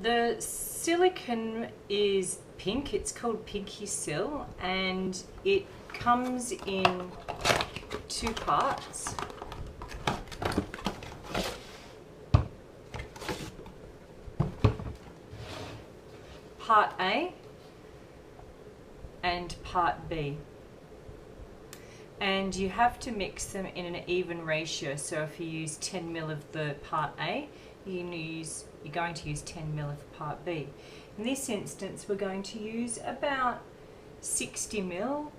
The silicone is pink, it's called Pinky Sil, and it comes in two parts. Part A and Part B. And you have to mix them in an even ratio. So if you use 10 ml of the Part A, you're going to use 10 ml of Part B. In this instance, we're going to use about 60 ml.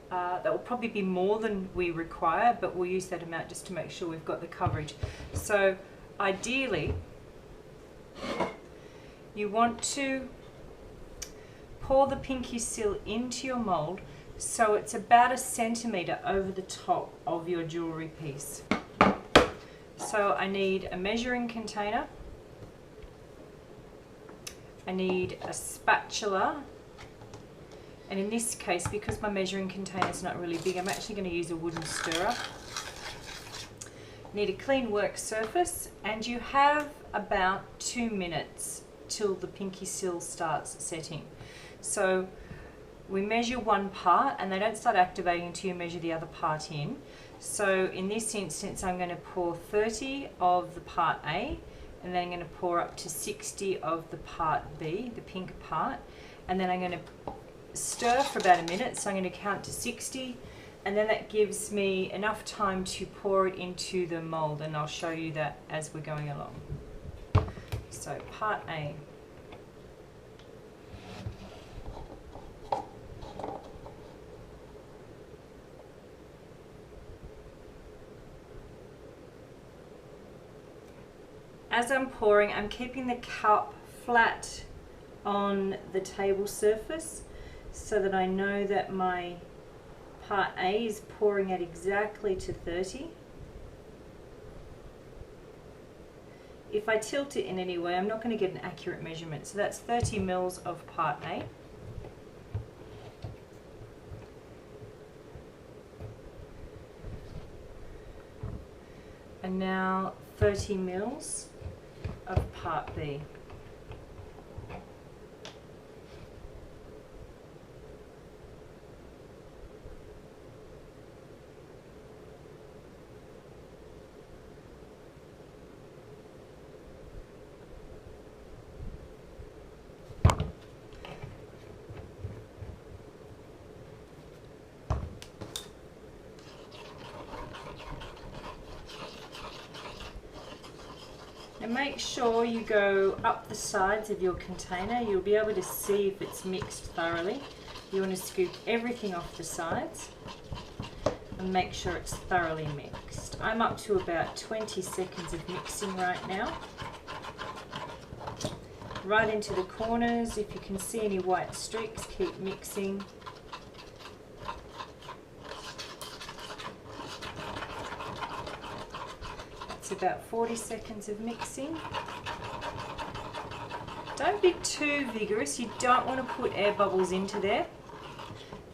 That will probably be more than we require, but we'll use that amount just to make sure we've got the coverage. So ideally, you want to pour the Pinky Sil into your mould so it's about 1 centimetre over the top of your jewellery piece. So I need a measuring container, I need a spatula, and in this case, because my measuring container is not really big, I'm actually going to use a wooden stirrer. Need a clean work surface, and you have about 2 minutes till the Pinky Sil starts setting. So we measure one part, and they don't start activating until you measure the other part in. So in this instance, I'm going to pour 30 of the Part A, and then I'm going to pour up to 60 of the Part B, the pink part, and then I'm going to stir for about 1 minute. So I'm going to count to 60, and then that gives me enough time to pour it into the mould, and I'll show you that as we're going along. So Part A. As I'm pouring, I'm keeping the cup flat on the table surface so that I know that my Part A is pouring at exactly to 30. If I tilt it in any way, I'm not going to get an accurate measurement. So that's 30 mils of Part A. And now 30 mils of Part B. And make sure you go up the sides of your container. You'll be able to see if it's mixed thoroughly. You want to scoop everything off the sides and make sure it's thoroughly mixed. I'm up to about 20 seconds of mixing right now. Right into the corners. If you can see any white streaks, keep mixing. About 40 seconds of mixing. Don't be too vigorous. You don't want to put air bubbles into there.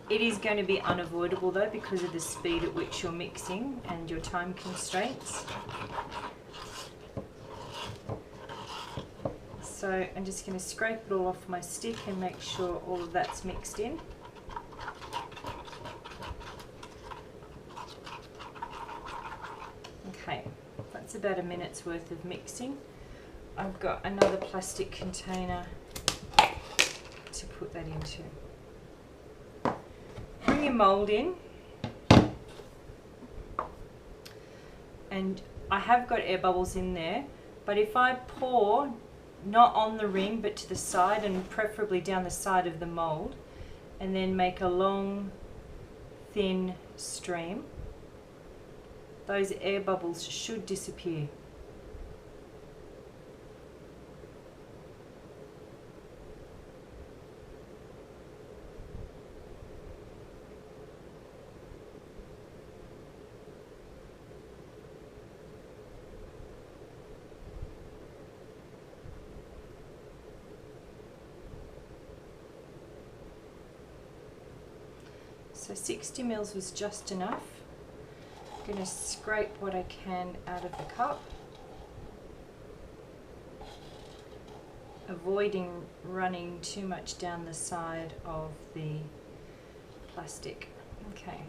It is going to be unavoidable though because of the speed at which you're mixing and your time constraints. So I'm just going to scrape it all off my stick and make sure all of that's mixed in. Okay. That's about 1 minute's worth of mixing. I've got another plastic container to put that into. Bring your mould in, and I have got air bubbles in there, but if I pour not on the ring but to the side, and preferably down the side of the mould, and then make a long thin stream, those air bubbles should disappear. So 60 mils was just enough. I'm going to scrape what I can out of the cup. avoiding running too much down the side of the plastic. Okay,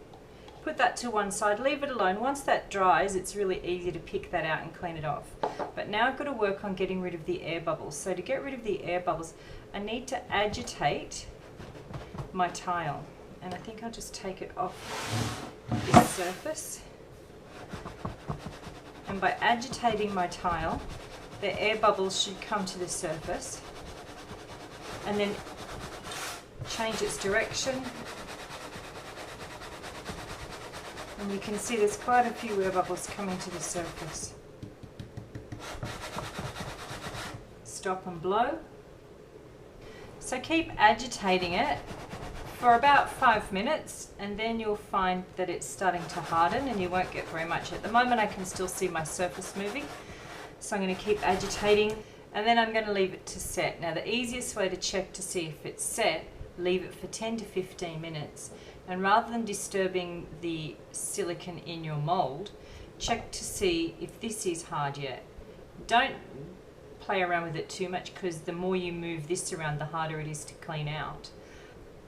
put that to one side, leave it alone. Once that dries, it's really easy to pick that out and clean it off. But now I've got to work on getting rid of the air bubbles. So to get rid of the air bubbles, I need to agitate my tile. And I think I'll just take it off this surface. And by agitating my tile, the air bubbles should come to the surface and then change its direction. And you can see there's quite a few air bubbles coming to the surface. Stop and blow. So keep agitating it for about 5 minutes, and then you'll find that it's starting to harden and you won't get very much. At the moment I can still see my surface moving, so I'm going to keep agitating, and then I'm going to leave it to set. Now the easiest way to check to see if it's set, leave it for 10 to 15 minutes, and rather than disturbing the silicone in your mould, check to see if this is hard yet. Don't play around with it too much, because the more you move this around, the harder it is to clean out.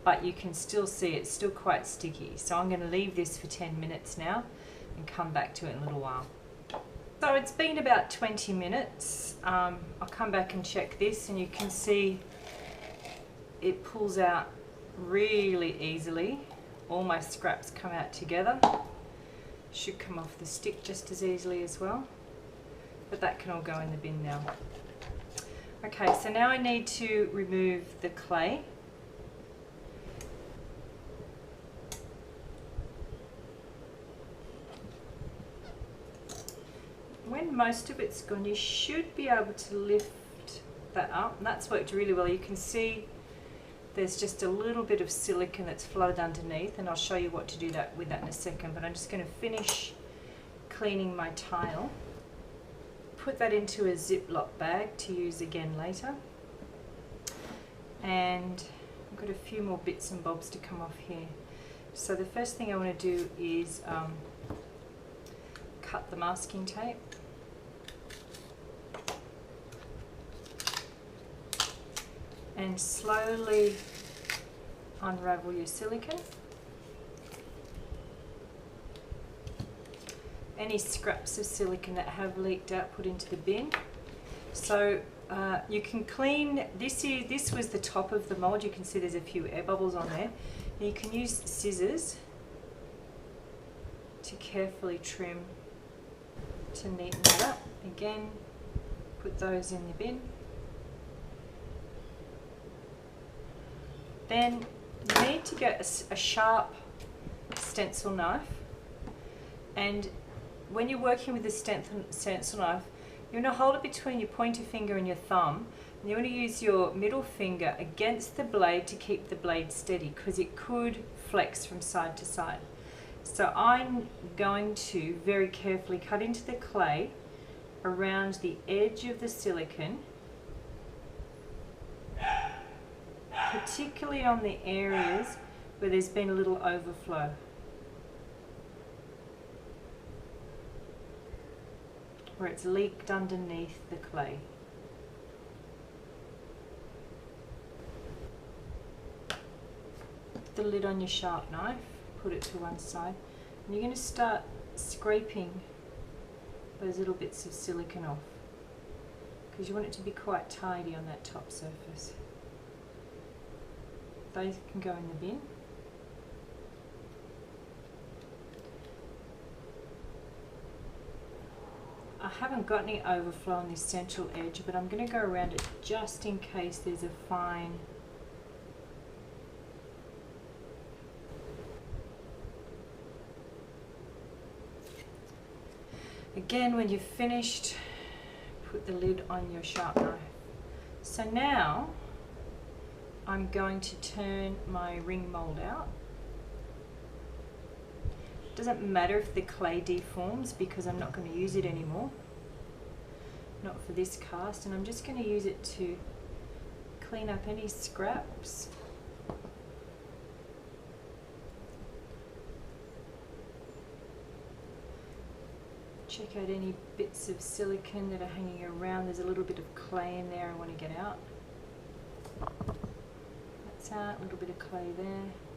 But you can still see it's still quite sticky. So I'm going to leave this for 10 minutes now and come back to it in a little while. So it's been about 20 minutes. I'll come back and check this, and you can see it pulls out really easily. All my scraps come out together. Should come off the stick just as easily as well. But that can all go in the bin now. Okay, so now I need to remove the clay. When most of it's gone, you should be able to lift that up, and that's worked really well. You can see there's just a little bit of silicone that's flooded underneath, and I'll show you what to do with that in a second, but I'm just going to finish cleaning my tile. Put that into a Ziploc bag to use again later. And I've got a few more bits and bobs to come off here. So the first thing I want to do is cut the masking tape. And slowly unravel your silicone. Any scraps of silicone that have leaked out, put into the bin. So you can clean, this was the top of the mould. You can see there's a few air bubbles on there. And you can use scissors to carefully trim to neaten that up. Again, put those in the bin. Then you need to get a sharp stencil knife, and when you're working with the stencil knife, you want to hold it between your pointer finger and your thumb, and you want to use your middle finger against the blade to keep the blade steady, because it could flex from side to side. So I'm going to very carefully cut into the clay around the edge of the silicone, particularly on the areas where there's been a little overflow. Where it's leaked underneath the clay. Put the lid on your sharp knife, put it to one side, and you're going to start scraping those little bits of silicone off, because you want it to be quite tidy on that top surface. Those can go in the bin. I haven't got any overflow on this central edge, but I'm going to go around it just in case there's a fine Again, when you've finished, put the lid on your sharp knife. So now I'm going to turn my ring mould out. It doesn't matter if the clay deforms because I'm not going to use it anymore. Not for this cast, and I'm just going to use it to clean up any scraps. Check out any bits of silicone that are hanging around. There's a little bit of clay in there I want to get out. out, a little bit of clay there.